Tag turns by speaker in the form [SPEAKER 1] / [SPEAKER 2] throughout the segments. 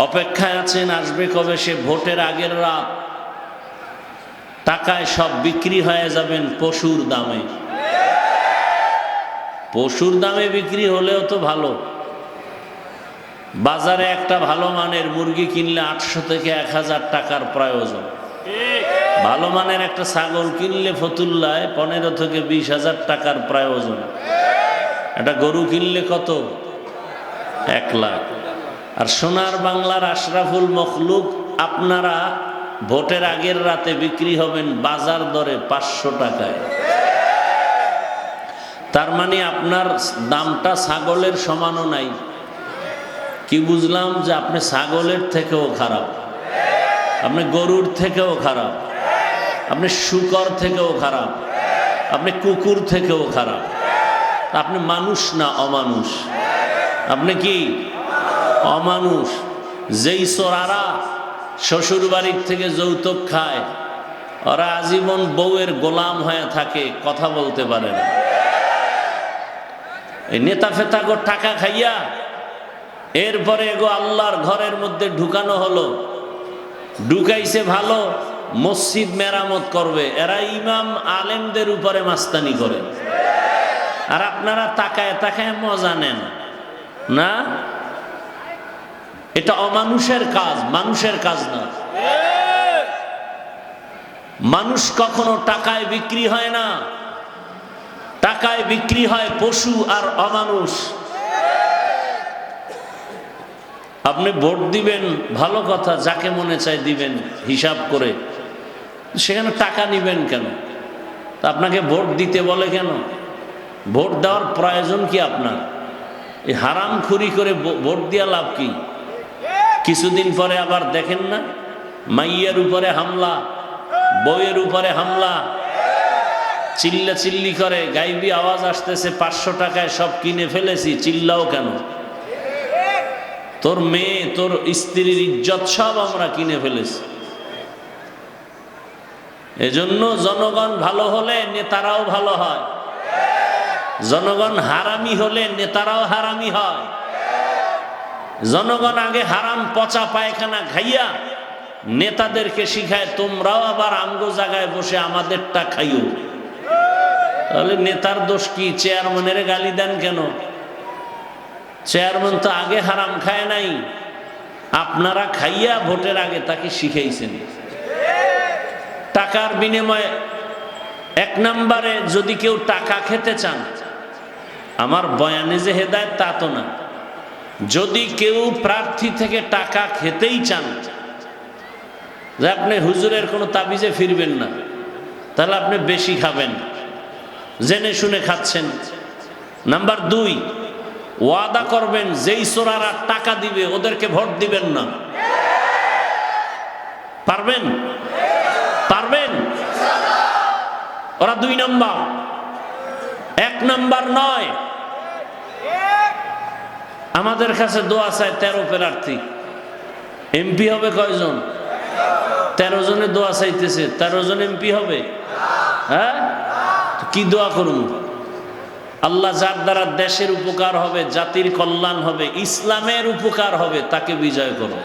[SPEAKER 1] অপেক্ষায় আছেন আসবে কবে সে ভোটের আগের রাত। টাকায় সব বিক্রি হয়ে যাবেন পশুর দামে। পশুর দামে বিক্রি হলেও তো ভালো। বাজারে একটা ভালো মানের মুরগি কিনলে 800 থেকে 1000 টাকার প্রয়োজন। ভালো মানের একটা ছাগল কিনলে ফতুল্লায় 15 থেকে 20,000 টাকার প্রয়োজন। একটা গরু কিনলে কত? 1 লাখ। আর সোনার বাংলার আশরাফুল মখলুক আপনারা ভোটের আগের রাতে বিক্রি হবেন বাজার দরে 500 টাকায়। তার মানে আপনার দামটা ছাগলের সমানও নাই। কি বুঝলাম? যে আপনি ছাগলের থেকেও খারাপ, আপনি গরুর থেকেও খারাপ, আপনি শূকর থেকেও খারাপ, আপনি কুকুর থেকেও খারাপ। আপনি মানুষ না অমানুষ। আপনি কি অমানুষ? যেই চোরারা শ্বশুর বাড়ির থেকে যৌতুক খায় ওরা আজীবন বউয়ের গোলাম হয়ে থাকে, কথা বলতে পারে না। এই নেতা ফেতা গো টাকা খাইয়া এরপরে এগো আল্লাহর ঘরের মধ্যে ঢুকানো হলো। ঢুকাইছে ভালো, মসজিদ মেরামত করবে, এরা ইমাম আলেমদের উপরে মাস্তানি করে। আর আপনারা তাকায় তাকায় মজা নেন না। এটা অমানুষের কাজ, মানুষের কাজ না। মানুষ কখনো টাকায় বিক্রি হয় না। টাকায় বিক্রি হয় পশু আর অমানুষ। আপনি ভোট দিবেন ভালো কথা, যাকে মনে চায় দিবেন হিসাব করে, সেখানে টাকা নিবেন কেন? তা আপনাকে ভোট দিতে বলে কেন? ভোট দেওয়ার প্রয়োজন কি আপনার? এই হারাম খুরি করে ভোট দিয়া লাভ কি? কিছুদিন পরে আবার দেখেন না, মাইয়ের উপরে হামলা, বউয়ের উপরে হামলা, চিল্লা চিল্লি করে, গাইবি আওয়াজ আসতেছে 500 টাকায় সব কিনে ফেলেছি, চিল্লাও কেন? তোর মেয়ে তোর স্ত্রীর ইজ্জত সব আমরা কিনে ফেলেছি। এজন্য জনগণ ভালো হলে নেতারাও ভালো হয়, জনগণ হারামি হলে নেতারাও হারামি হয়। জনগণ আগে হারাম পচা পায়খানা খাইয়া নেতাদেরকে শিখায় তোমরাও আবার আমগো জায়গায় বসে আমাদেরটা খাইও। তাহলে নেতার দোষ কি? চেয়ারম্যানের গালি দেন কেন? চেয়ারম্যান তো আগে হারাম খায় নাই, আপনারা খাইয়া ভোটের আগে তাকে শিখাইছেন। টাকার বিনিময়ে 1 নম্বরে যদি কেউ টাকা খেতে চান, আমার বয়ানে যে হেদায়েত তা তো না। যদি কেউ প্রার্থী থেকে টাকা খেতেই চান, যে আপনি হুজুরের কোনো তাবিজে ফিরবেন না, তাহলে আপনি বেশি খাবেন, জেনে শুনে খাচ্ছেন। নাম্বার 2, ওয়াদা করবেন যেই চোরারা টাকা দিবে ওদেরকে ভোট দিবেন না। পারবেন? পারবেন? ওরা 2 নাম্বার, 1 নাম্বার নয়। আমাদের কাছে দোয়া চায় 13 প্রার্থী, এমপি হবে কয়জন? 13 জনে দোয়া চাইতেছে, 13 জন এমপি হবে? হ্যাঁ, কি দোয়া করুন? আল্লাহ যার দ্বারা দেশের উপকার হবে, জাতির কল্যাণ হবে, ইসলামের উপকার হবে, তাকে বিজয় করো।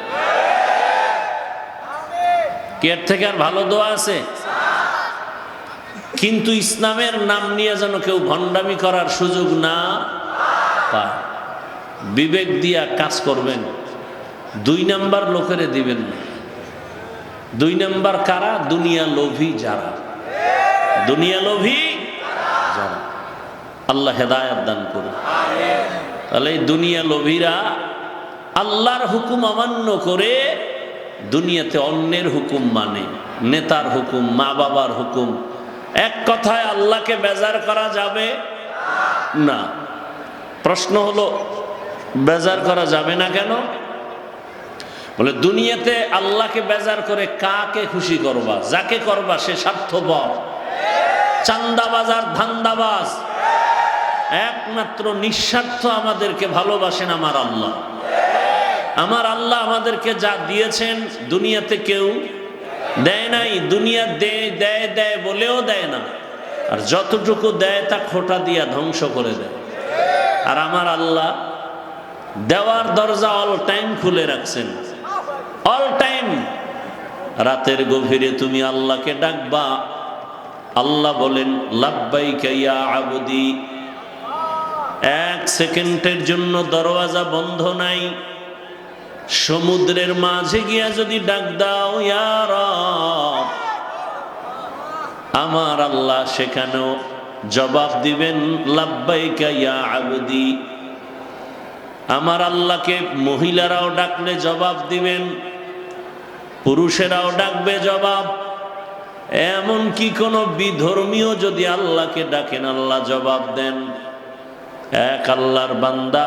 [SPEAKER 1] কি এর থেকে আর ভালো দোয়া আছে? কিন্তু ইসলামের নাম নিয়ে যেন কেউ ভণ্ডামি করার সুযোগ না পায়। বিবেক দিয়া কাজ করবেন। 2 নাম্বার লোকেরে দিবেন না। 2 নাম্বার কারা? দুনিয়া লোভী যারা, দুনিয়া লোভী যারা। আল্লাহ হেদায়েত দান করুন। তাহলে এই দুনিয়া লোভীরা আল্লাহর হুকুম অমান্য করে দুনিয়াতে অন্যের হুকুম মানে, নেতার হুকুম, মা বাবার হুকুম। এক কথায় আল্লাহকে বেজার করা যাবে না। প্রশ্ন হলো বেজার করা যাবে না কেন? বলে দুনিয়াতে আল্লাহকে বেজার করে কাকে খুশি করবা? যাকে করবা সে স্বার্থপর, চান্দাবাজ আর ধান্দাবাজ। একমাত্র নিঃস্বার্থ আমাদেরকে ভালোবাসেন আমার আল্লাহ। আমার আল্লাহ আমাদেরকে যা দিয়েছেন দুনিয়াতে কেউ দেয় নাই। দুনিয়া দেয় দেয় দেয় বলেও দেয় না, আর যতটুকু দেয় তা খোঁটা দিয়া ধ্বংস করে দেয়। আর আমার আল্লাহ দেওয়ার দরজা অল টাইম খুলে রাখছেন। অল টাইম রাতের গভীরে তুমি আল্লাহকে ডাকবা। আল্লাহ বলেন লাব্বাইকা ইয়া আবদি, এক সেকেন্ডের জন্য দরওয়াজা বন্ধ নাই। সমুদ্রের মাঝে গিয়া যদি ডাক দাও ইয়া রব, আমার আল্লাহ সেখানেও জবাব দিবেন লাব্বাইকা ইয়া আবদি। আমার আল্লাহকে মহিলারাও ডাকলে জবাব দিবেন, পুরুষেরাও ডাকবে জবাব। এমন কি কোন বিধর্মীয় যদি আল্লাহকে ডাকেন আল্লাহ জবাব দেন। এক আল্লাহর বান্দা